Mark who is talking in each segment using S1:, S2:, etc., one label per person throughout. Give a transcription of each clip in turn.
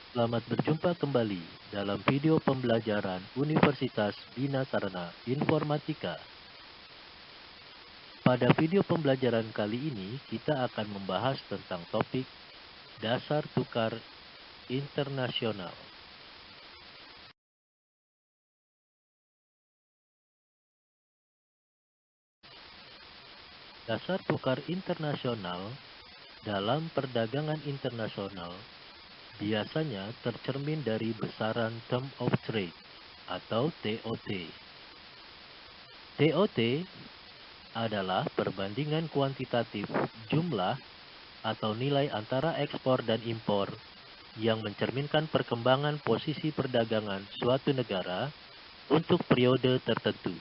S1: Selamat berjumpa kembali dalam video pembelajaran Universitas Bina Sarana Informatika. Pada video pembelajaran kali ini, kita akan membahas tentang topik dasar tukar internasional. Dasar tukar internasional dalam perdagangan internasional biasanya tercermin dari besaran Term of Trade atau TOT. TOT adalah perbandingan kuantitatif jumlah atau nilai antara ekspor dan impor yang mencerminkan perkembangan posisi perdagangan suatu negara untuk periode tertentu.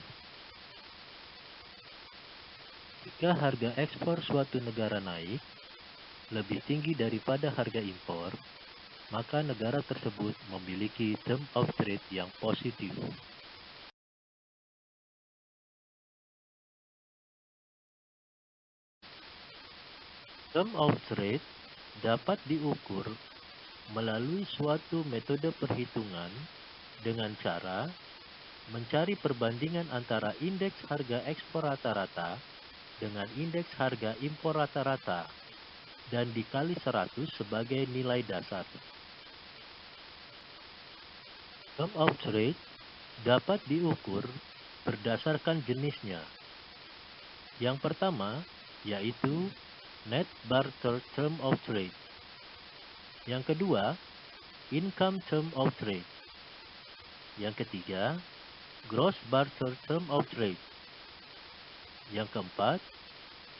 S1: Jika harga ekspor suatu negara naik lebih tinggi daripada harga impor, maka negara tersebut memiliki term of trade yang positif. Term of trade dapat diukur melalui suatu metode perhitungan dengan cara mencari perbandingan antara indeks harga ekspor rata-rata dengan indeks harga impor rata-rata dan dikali 100 sebagai nilai dasar. Term of trade dapat diukur berdasarkan jenisnya. Yang pertama yaitu net barter term of trade. Yang kedua, income term of trade. Yang ketiga, gross barter term of trade. Yang keempat,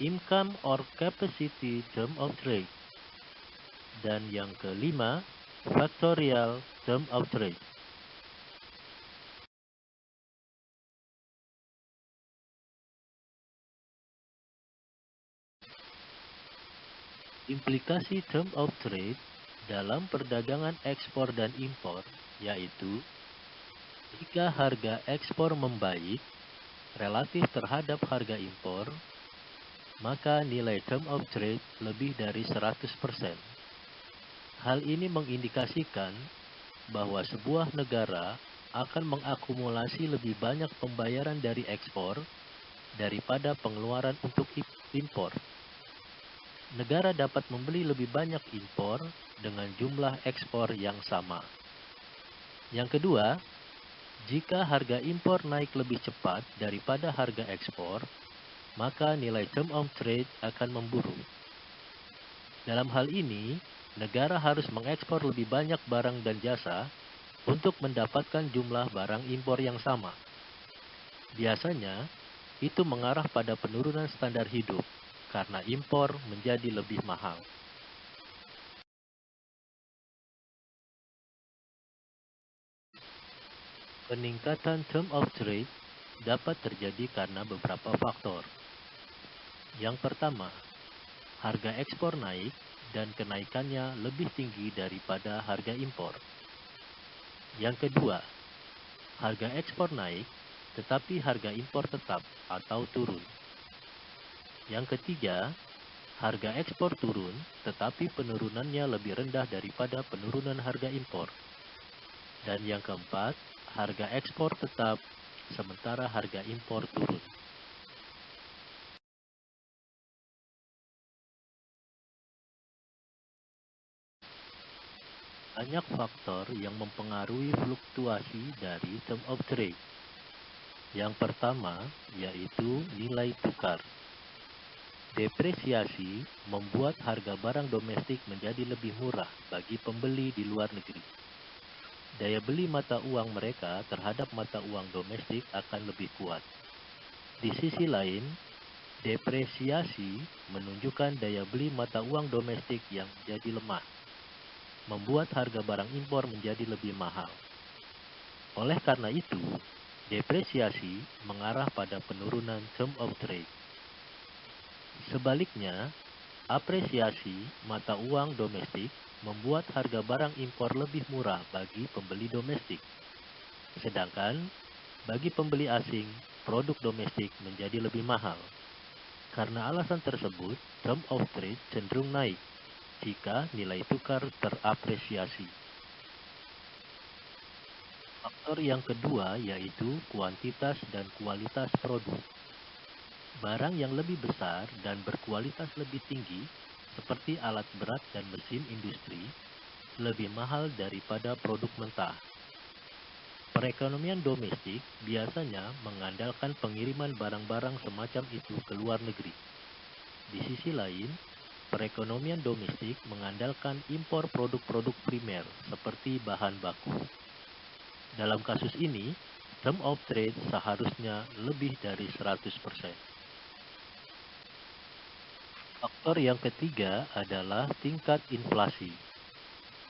S1: income or capacity term of trade. Dan yang kelima, factorial term of trade. Implikasi term of trade dalam perdagangan ekspor dan impor yaitu jika harga ekspor membaik relatif terhadap harga impor, maka nilai term of trade lebih dari 100%. Hal ini mengindikasikan bahwa sebuah negara akan mengakumulasi lebih banyak pembayaran dari ekspor daripada pengeluaran untuk impor. Negara dapat membeli lebih banyak impor dengan jumlah ekspor yang sama. Yang kedua, jika harga impor naik lebih cepat daripada harga ekspor, maka nilai term of trade akan memburuk. Dalam hal ini, negara harus mengekspor lebih banyak barang dan jasa untuk mendapatkan jumlah barang impor yang sama. Biasanya, itu mengarah pada penurunan standar hidup karena impor menjadi lebih mahal. Peningkatan term of trade dapat terjadi karena beberapa faktor. Yang pertama, harga ekspor naik dan kenaikannya lebih tinggi daripada harga impor. Yang kedua, harga ekspor naik tetapi harga impor tetap atau turun. Yang ketiga, harga ekspor turun tetapi penurunannya lebih rendah daripada penurunan harga impor. Dan yang keempat, harga ekspor tetap sementara harga impor turun. Banyak faktor yang mempengaruhi fluktuasi dari term of trade. Yang pertama yaitu nilai tukar. Depresiasi membuat harga barang domestik menjadi lebih murah bagi pembeli di luar negeri. Daya beli mata uang mereka terhadap mata uang domestik akan lebih kuat. Di sisi lain, depresiasi menunjukkan daya beli mata uang domestik yang menjadi lemah, membuat harga barang impor menjadi lebih mahal. Oleh karena itu, depresiasi mengarah pada penurunan term of trade. Sebaliknya, apresiasi mata uang domestik membuat harga barang impor lebih murah bagi pembeli domestik. Sedangkan, bagi pembeli asing, produk domestik menjadi lebih mahal. Karena alasan tersebut, term of trade cenderung naik jika nilai tukar terapresiasi. Faktor yang kedua yaitu kuantitas dan kualitas produk. Barang yang lebih besar dan berkualitas lebih tinggi, seperti alat berat dan mesin industri, lebih mahal daripada produk mentah. Perekonomian domestik biasanya mengandalkan pengiriman barang-barang semacam itu ke luar negeri. Di sisi lain, perekonomian domestik mengandalkan impor produk-produk primer seperti bahan baku. Dalam kasus ini, term of trade seharusnya lebih dari 100%. Faktor yang ketiga adalah tingkat inflasi.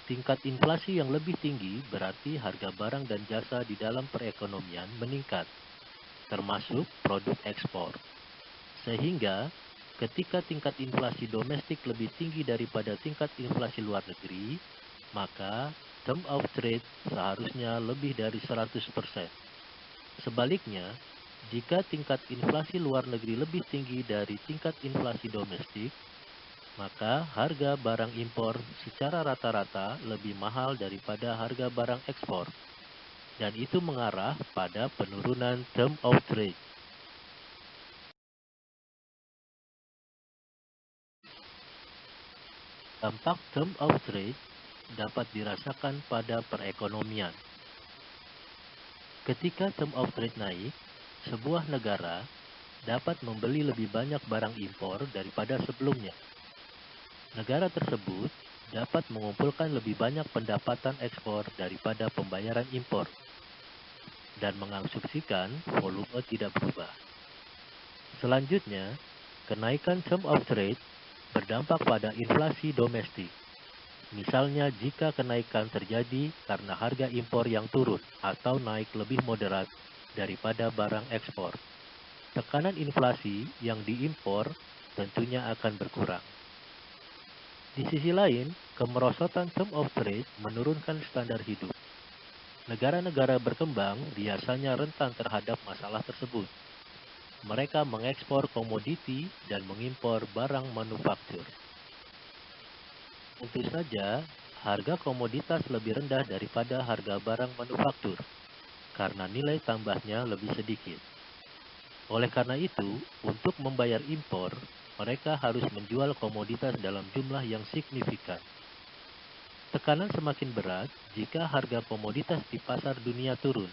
S1: Tingkat inflasi yang lebih tinggi berarti harga barang dan jasa di dalam perekonomian meningkat, termasuk produk ekspor. Sehingga, ketika tingkat inflasi domestik lebih tinggi daripada tingkat inflasi luar negeri, maka term of trade seharusnya lebih dari 100%. Sebaliknya, jika tingkat inflasi luar negeri lebih tinggi dari tingkat inflasi domestik, maka harga barang impor secara rata-rata lebih mahal daripada harga barang ekspor, dan itu mengarah pada penurunan term of trade. Dampak term of trade dapat dirasakan pada perekonomian. Ketika term of trade naik, sebuah negara dapat membeli lebih banyak barang impor daripada sebelumnya. Negara tersebut dapat mengumpulkan lebih banyak pendapatan ekspor daripada pembayaran impor, dan mengasumsikan volume tidak berubah. Selanjutnya, kenaikan term of trade berdampak pada inflasi domestik. Misalnya jika kenaikan terjadi karena harga impor yang turun atau naik lebih moderat daripada barang ekspor, tekanan inflasi yang diimpor tentunya akan berkurang. Di sisi lain, kemerosotan term of trade menurunkan standar hidup. Negara-negara berkembang biasanya rentan terhadap masalah tersebut. Mereka mengekspor komoditi dan mengimpor barang manufaktur. Tentu saja, harga komoditas lebih rendah daripada harga barang manufaktur, karena nilai tambahnya lebih sedikit. Oleh karena itu, untuk membayar impor, mereka harus menjual komoditas dalam jumlah yang signifikan. Tekanan semakin berat jika harga komoditas di pasar dunia turun.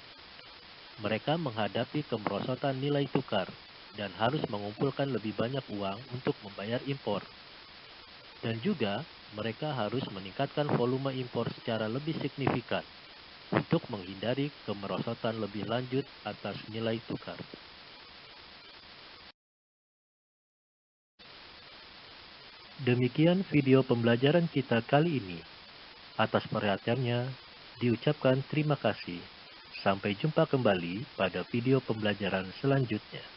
S1: Mereka menghadapi kemerosotan nilai tukar dan harus mengumpulkan lebih banyak uang untuk membayar impor. Dan juga, mereka harus meningkatkan volume impor secara lebih signifikan untuk menghindari kemerosotan lebih lanjut atas nilai tukar. Demikian video pembelajaran kita kali ini. Atas perhatiannya, diucapkan terima kasih. Sampai jumpa kembali pada video pembelajaran selanjutnya.